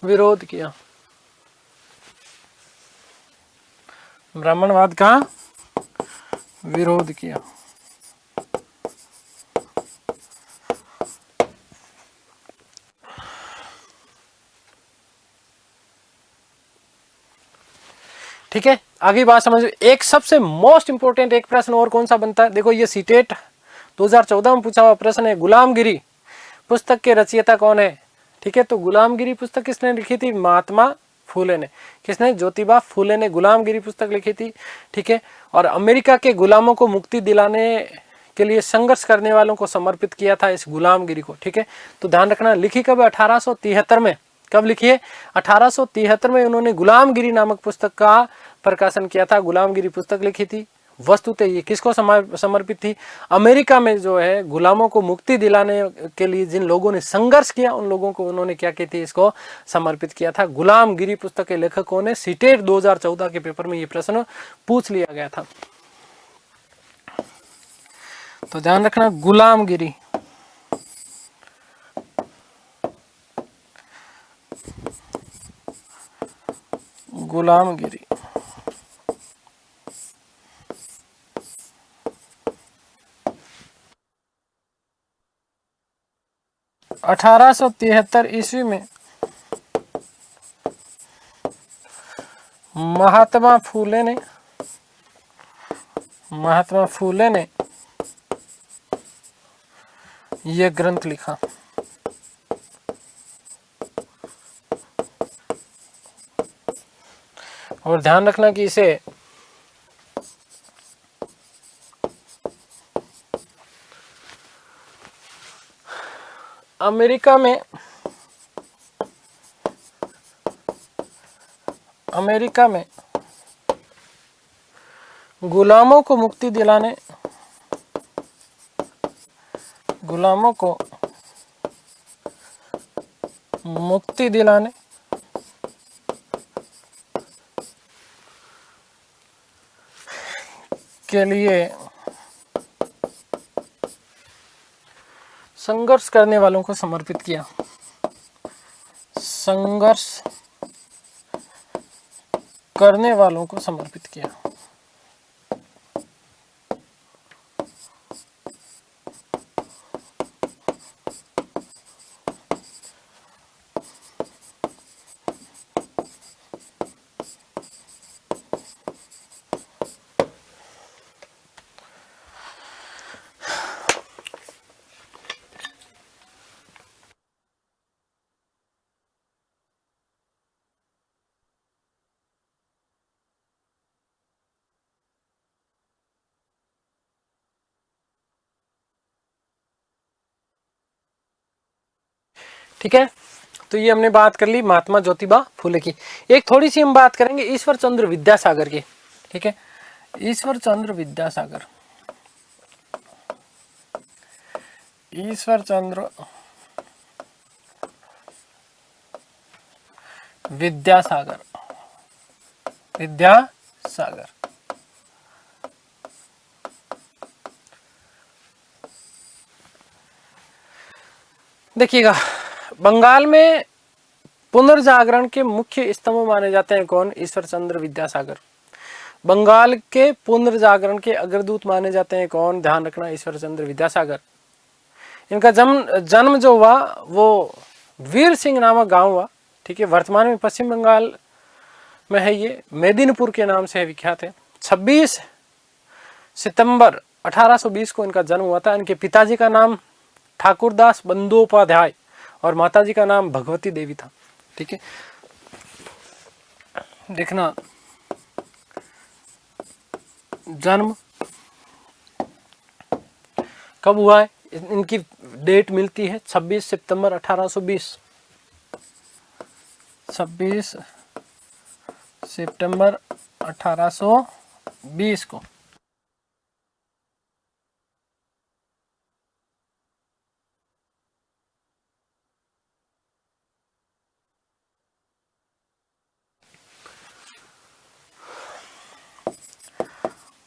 विरोध किया, ब्राह्मणवाद का विरोध किया। ठीक है, आगे बात समझ। एक सबसे मोस्ट इंपोर्टेंट एक प्रश्न और कौन सा बनता है, देखो ये सीटेट 2014 में पूछा हुआ प्रश्न है, गुलामगिरी पुस्तक के रचयिता कौन है। ठीक है, तो गुलामगिरी पुस्तक किसने लिखी थी, महात्मा फूले ने। किसने, ज्योतिबा फूले ने गुलामगिरी पुस्तक लिखी थी। ठीक है, और अमेरिका के गुलामों को मुक्ति दिलाने के लिए संघर्ष करने वालों को समर्पित किया था इस गुलामगिरी को। ठीक है, तो ध्यान रखना, लिखी कब, 1873 में। कब लिखी है, 1873 में उन्होंने गुलामगिरी नामक पुस्तक का प्रकाशन किया था, गुलामगिरी पुस्तक लिखी थी। वस्तुतः ये किसको समर्पित थी, अमेरिका में जो है गुलामों को मुक्ति दिलाने के लिए जिन लोगों ने संघर्ष किया उन लोगों को उन्होंने क्या की थी, इसको समर्पित किया था। गुलामगिरी पुस्तक के लेखक कौन है, सीटेट 2014 के पेपर में ये प्रश्न पूछ लिया गया था, तो ध्यान रखना गुलामगिरी। गुलामगिरी 1873 ईस्वी में महात्मा फूले ने यह ग्रंथ लिखा। और ध्यान रखना कि इसे अमेरिका में गुलामों को मुक्ति दिलाने के लिए संघर्ष करने वालों को समर्पित किया। संघर्ष करने वालों को समर्पित किया। ठीक है, तो ये हमने बात कर ली महात्मा ज्योतिबा फुले की। एक थोड़ी सी हम बात करेंगे ईश्वर चंद्र विद्यासागर की। ठीक है, ईश्वर चंद्र विद्यासागर, ईश्वर चंद्र विद्यासागर, विद्यासागर। देखिएगा, बंगाल में पुनर्जागरण के मुख्य स्तंभ माने जाते हैं कौन? ईश्वर चंद्र विद्यासागर। बंगाल के पुनर्जागरण के अग्रदूत माने जाते हैं कौन? ध्यान रखना, ईश्वर चंद्र विद्यासागर। इनका जन्म जो हुआ वो वीर सिंह नामक गांव हुआ। ठीक है, वर्तमान में पश्चिम बंगाल में है, ये मेदिनीपुर के नाम से विख्यात है। 26 सितंबर 1820 को इनका जन्म हुआ था। इनके पिताजी का नाम ठाकुरदास बंदोपाध्याय और माताजी का नाम भगवती देवी था। ठीक है, देखना जन्म कब हुआ है, इनकी डेट मिलती है 26 सितंबर 1820। 26 सितंबर 1820 को।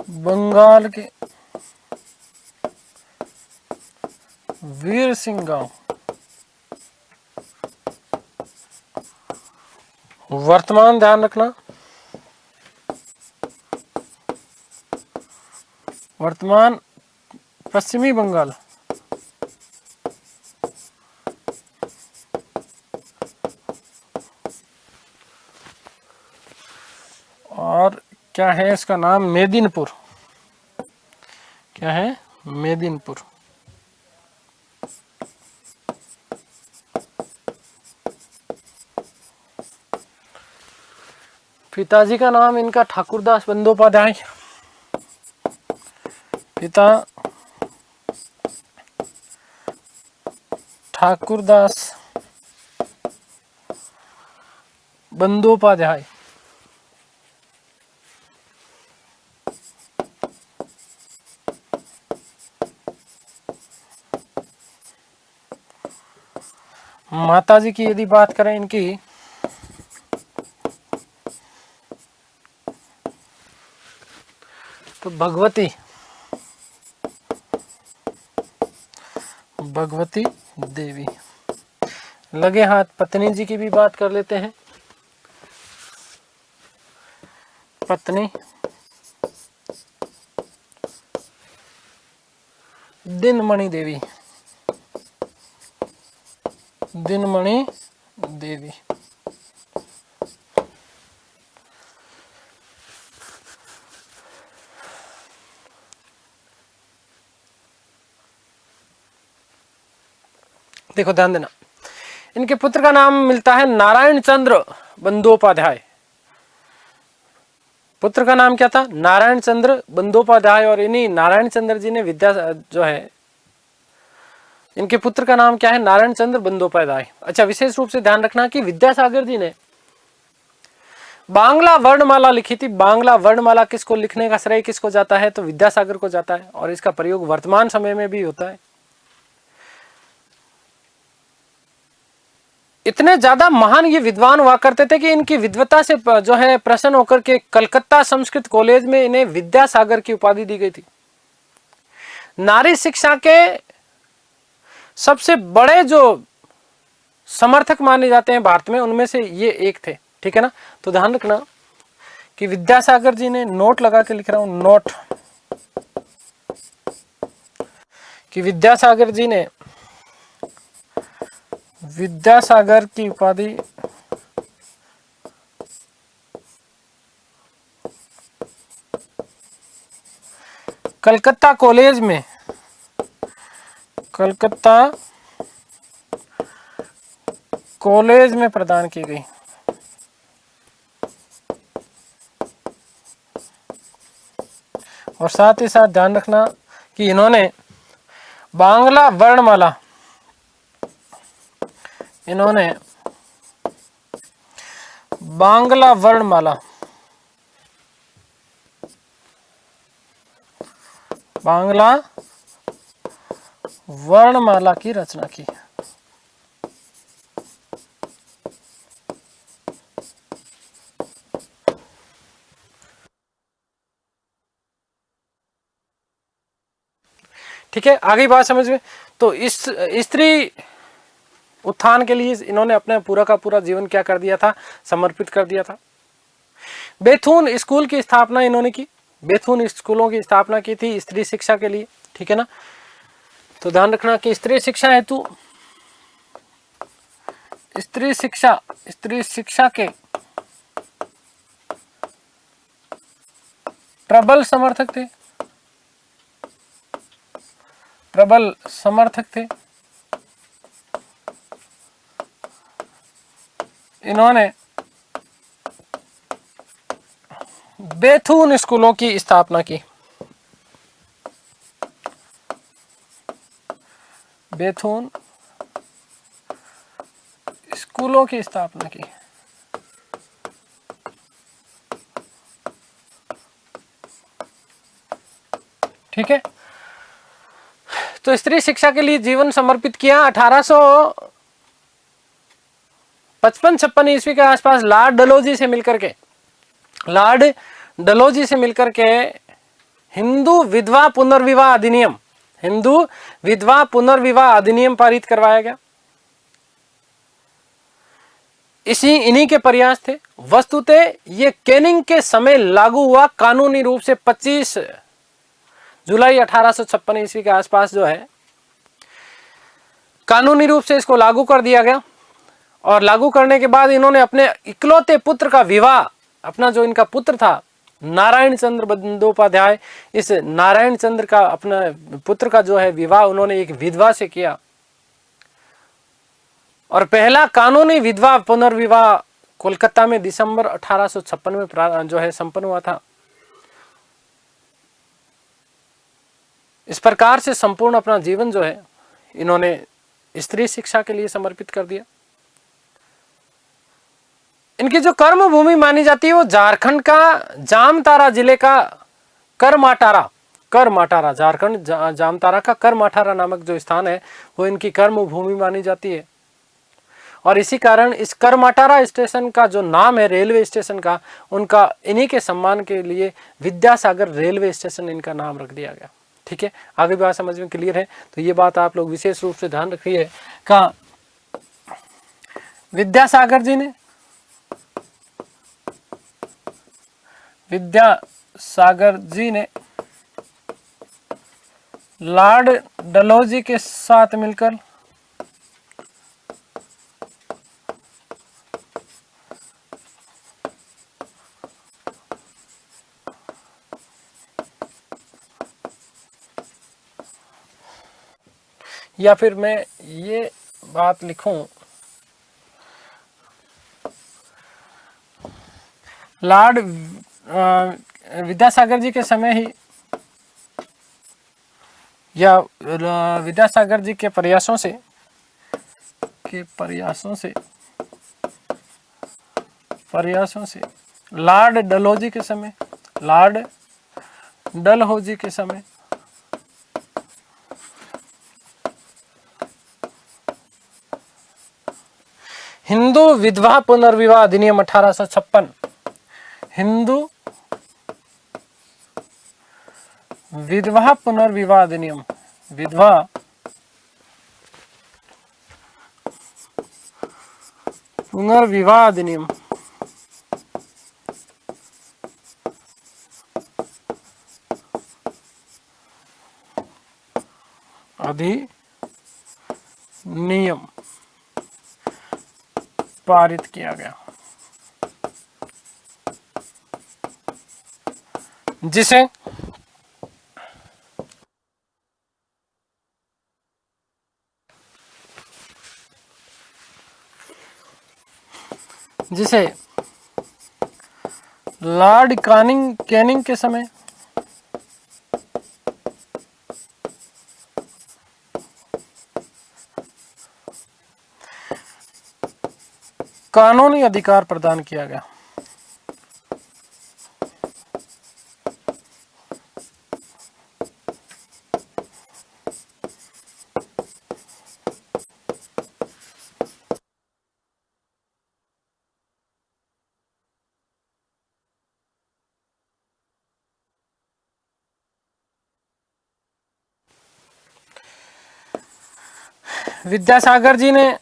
बंगाल के वीर सिंह गांव, वर्तमान ध्यान रखना, वर्तमान पश्चिमी बंगाल। और क्या है इसका नाम? मेदिनीपुर। क्या है? मेदिनीपुर। पिताजी का नाम इनका ठाकुरदास बंदोपाध्याय, पिता ठाकुरदास बंदोपाध्याय। माताजी की यदि बात करें इनकी, तो भगवती देवी। लगे हाथ पत्नी जी की भी बात कर लेते हैं। पत्नी दिनमणि देवी, दिनमणि देवी। देखो ध्यान देना, इनके पुत्र का नाम मिलता है नारायण चंद्र बंदोपाध्याय। पुत्र का नाम क्या था? नारायण चंद्र बंदोपाध्याय। और इन्हीं नारायण चंद्र जी ने विद्या जो है, इनके पुत्र का नाम क्या है? नारायण चंद्र बंदोपाध्याय। अच्छा, विशेष रूप से ध्यान रखना कि विद्यासागर जी ने बांग्ला वर्णमाला लिखी थी। बांग्ला वर्णमाला किसको लिखने का श्रेय किसको जाता है? तो विद्यासागर को जाता है। और इसका प्रयोग वर्तमान समय में भी होता है। इतने ज्यादा महान ये विद्वान हुआ करते थे कि इनकी विद्वता से जो है प्रसन्न होकर के कलकत्ता संस्कृत कॉलेज में इन्हें विद्यासागर की उपाधि दी गई थी। नारी शिक्षा के सबसे बड़े जो समर्थक माने जाते हैं भारत में, उनमें से ये एक थे। ठीक है ना, तो ध्यान रखना कि विद्यासागर जी ने, नोट लगा के लिख रहा हूं, नोट, कि विद्यासागर जी ने विद्यासागर की उपाधि कलकत्ता कॉलेज में, कलकत्ता कॉलेज में प्रदान की गई। और साथ ही साथ ध्यान रखना कि इन्होंने बांग्ला वर्णमाला इन्होंने बांग्ला वर्णमाला, बांग्ला वर्णमाला की रचना की। ठीक है, आगे बात समझ में। तो इस स्त्री उत्थान के लिए इन्होंने अपने पूरा का पूरा जीवन क्या कर दिया था, समर्पित कर दिया था। बेथुन स्कूल की स्थापना इन्होंने की, बेथुन स्कूलों की स्थापना की थी स्त्री शिक्षा के लिए। ठीक है ना, तो ध्यान रखना कि स्त्री शिक्षा हेतु, स्त्री शिक्षा के प्रबल समर्थक थे, प्रबल समर्थक थे। इन्होंने बेथुन स्कूलों की स्थापना की, बेथुन स्कूलों की स्थापना की। ठीक है, तो स्त्री शिक्षा के लिए जीवन समर्पित किया। 1855-56 ईस्वी के आसपास लॉर्ड डलहौजी से मिलकर के, लॉर्ड डलहौजी से मिलकर के हिंदू विधवा पुनर्विवाह अधिनियम, हिंदू विधवा पुनर्विवाह अधिनियम पारित करवाया गया। इन्हीं के प्रयास थे। वस्तुतः ये कैनिंग के समय लागू हुआ, कानूनी रूप से 25 जुलाई 1856 ईस्वी के आसपास जो है कानूनी रूप से इसको लागू कर दिया गया। और लागू करने के बाद इन्होंने अपने इकलौते पुत्र का विवाह, अपना जो इनका पुत्र था नारायण चंद्र बंदोपाध्याय, इस नारायण चंद्र का अपना पुत्र का जो है विवाह उन्होंने एक विधवा से किया। और पहला कानूनी विधवा पुनर्विवाह कोलकाता में दिसंबर 1856 में जो है संपन्न हुआ था। इस प्रकार से संपूर्ण अपना जीवन जो है इन्होंने स्त्री शिक्षा के लिए समर्पित कर दिया। इनकी जो कर्म भूमि मानी जाती है वो झारखंड का जामतारा जिले का करमाटारा, झारखंड जामतारा का करमाटारा नामक जो स्थान है वो इनकी कर्म भूमि मानी जाती है। और इसी कारण इस करमाटारा स्टेशन का जो नाम है रेलवे स्टेशन का, उनका इन्हीं के सम्मान के लिए विद्यासागर रेलवे स्टेशन इनका नाम रख दिया गया। ठीक है, आगे बात समझ में क्लियर है। तो ये बात आप लोग विशेष रूप से ध्यान रखिए का विद्यासागर जी ने लॉर्ड डलहौजी के साथ मिलकर या फिर मैं ये बात लिखूं, लॉर्ड विद्यासागर जी के समय ही या विद्यासागर जी के प्रयासों से लॉर्ड डलहौजी के समय हिंदू विधवा पुनर्विवाह अधिनियम 1856, हिंदू विधवा पुनर्विवाह अधिनियम, विधवा पुनर्विवाह अधिनियम अधिनियम पारित किया गया, जिसे लॉर्ड कैनिंग के समय कानूनी अधिकार प्रदान किया गया। विद्यासागर जी ने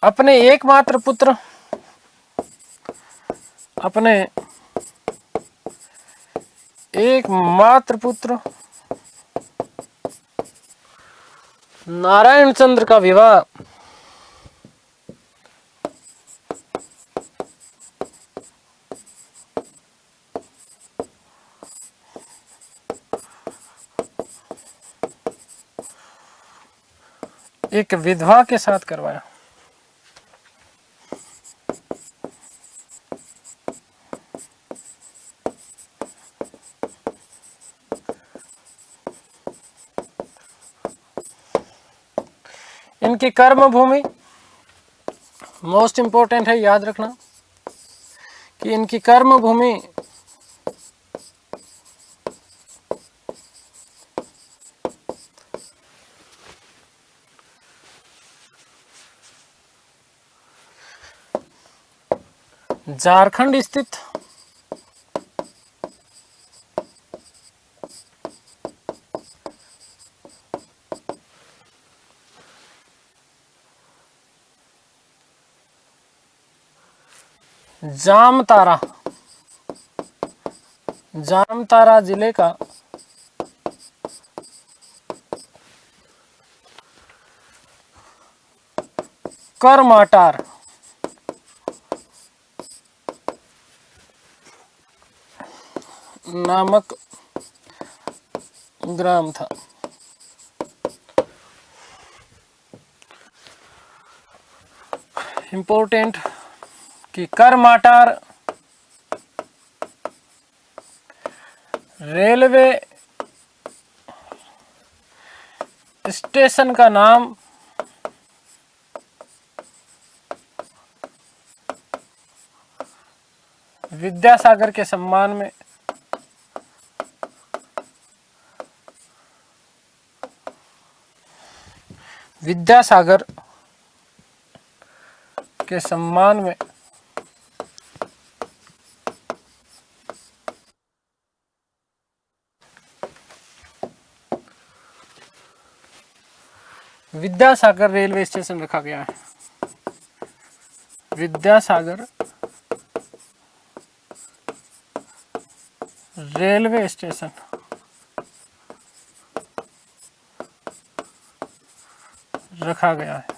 अपने एकमात्र पुत्र नारायण चंद्र का विवाह एक विधवा के साथ करवाया। इनकी कर्म भूमि मोस्ट इंपॉर्टेंट है, याद रखना कि इनकी कर्म भूमि झारखंड स्थित जामतारा जिले का करमाटार नामक ग्राम था। इंपॉर्टेंट कि करमाटार रेलवे स्टेशन का नाम विद्यासागर के सम्मान में विद्यासागर के सम्मान में विद्यासागर रेलवे स्टेशन रखा गया है। विद्यासागर रेलवे स्टेशन रखा गया है।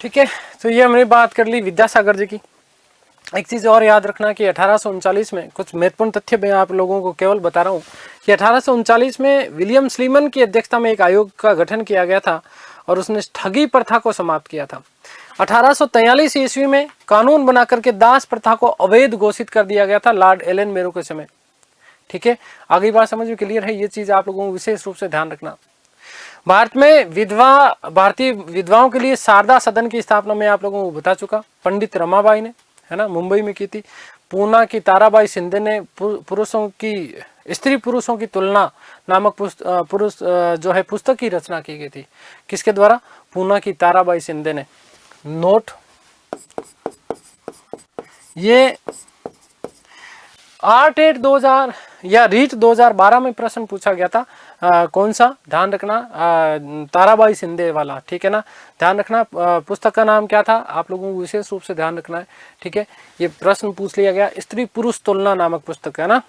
ठीक है, तो ये हमने बात कर ली विद्यासागर जी की। एक चीज और याद रखना कि 1839 में कुछ महत्वपूर्ण तथ्य मैं आप लोगों को केवल बता रहा हूँ कि 1839 में विलियम स्लीमन की अध्यक्षता में एक आयोग का गठन किया गया था और उसने ठगी प्रथा को समाप्त किया था। 1843 ईस्वी में कानून बना करके दास प्रथा को अवैध घोषित कर दिया गया था लॉर्ड एलन मेरो के समय। ठीक है, आगे बात समझ में क्लियर है, ये चीज आप लोगों को विशेष रूप से ध्यान रखना। भारत में भारतीय विधवाओं के लिए शारदा सदन की स्थापना में आप लोगों को बता चुका, पंडित रमाबाई ने, है ना, मुंबई में की थी। पूना की ताराबाई शिंदे ने स्त्री पुरुषों की तुलना नामक पुस्तक की रचना की गई थी। किसके द्वारा? पूना की ताराबाई शिंदे ने। नोट, ये आर्ट एट 2000 या रीट 2012 में प्रश्न पूछा गया था। कौन सा ध्यान रखना, ताराबाई शिंदे वाला, ठीक है ना। ध्यान रखना पुस्तक का नाम क्या था, आप लोगों को विशेष रूप से ध्यान रखना है, ठीक है। ये प्रश्न पूछ लिया गया, स्त्री पुरुष तुलना नामक पुस्तक है ना,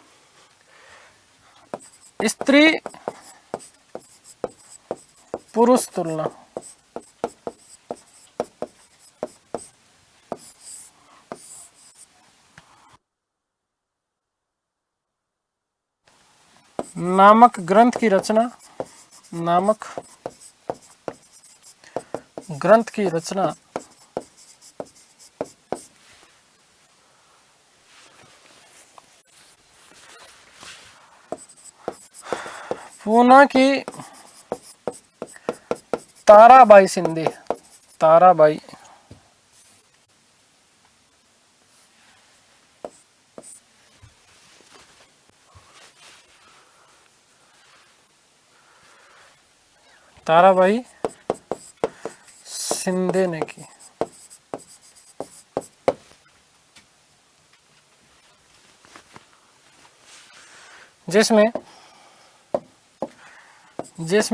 स्त्री पुरुष तुलना। नामक ग्रंथ की रचना, नामक ग्रंथ की रचना पूना की ताराबाई शिंदे, ताराबाई ताराबाई शिंदे ने की। जिसमें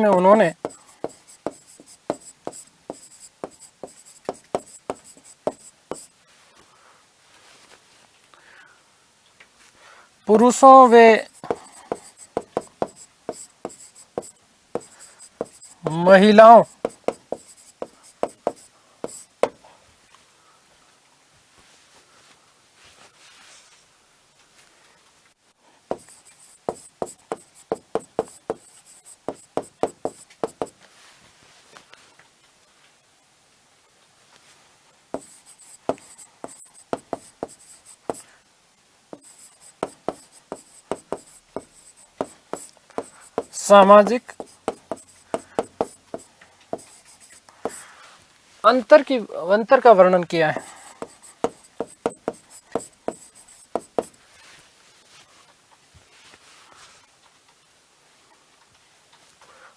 उन्होंने पुरुषों व महिलाओं सामाजिक अंतर का वर्णन किया है।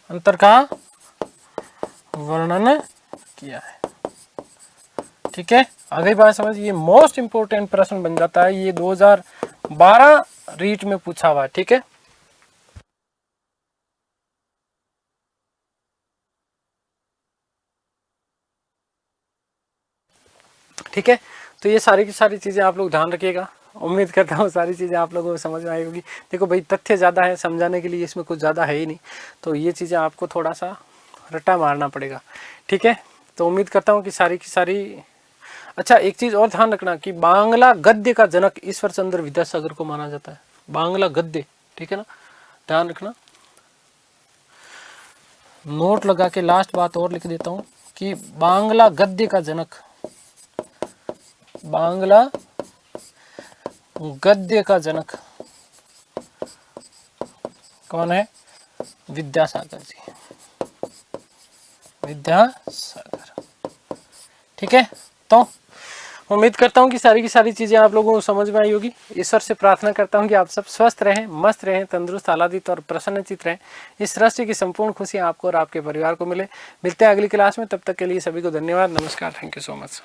अंतर का वर्णन किया है, ठीक है। अगली बात समझ, ये मोस्ट इंपोर्टेंट प्रश्न बन जाता है, ये 2012 रीट में पूछा हुआ है, ठीक है। ठीक है, तो ये सारी की सारी चीज़ें आप लोग ध्यान रखिएगा। उम्मीद करता हूँ सारी चीज़ें आप लोगों को समझ में आई होगी। देखो भाई, तथ्य ज़्यादा है, समझाने के लिए इसमें कुछ ज़्यादा है ही नहीं, तो ये चीज़ें आपको थोड़ा सा रट्टा मारना पड़ेगा, ठीक है। तो उम्मीद करता हूँ कि सारी की सारी। अच्छा, एक चीज़ और ध्यान रखना कि बांग्ला गद्य का जनक ईश्वर चंद्र विद्यासागर को माना जाता है, बांग्ला गद्य, ठीक है ना, ध्यान रखना। नोट लगा के लास्ट बात और लिख देता हूँ कि बांग्ला गद्य का जनक, बांग्ला गद्य का जनक कौन है, विद्यासागर जी, विद्यासागर, ठीक है। तो उम्मीद करता हूँ कि सारी की सारी चीज़ें आप लोगों को समझ में आई होगी। ईश्वर से प्रार्थना करता हूँ कि आप सब स्वस्थ रहें, मस्त रहें, तंदुरुस्त, आह्लादित और प्रसन्नचित रहें। इस राष्ट्र की संपूर्ण खुशी आपको और आपके परिवार को मिले। मिलते हैं अगली क्लास में, तब तक के लिए सभी को धन्यवाद, नमस्कार, थैंक यू सो मच।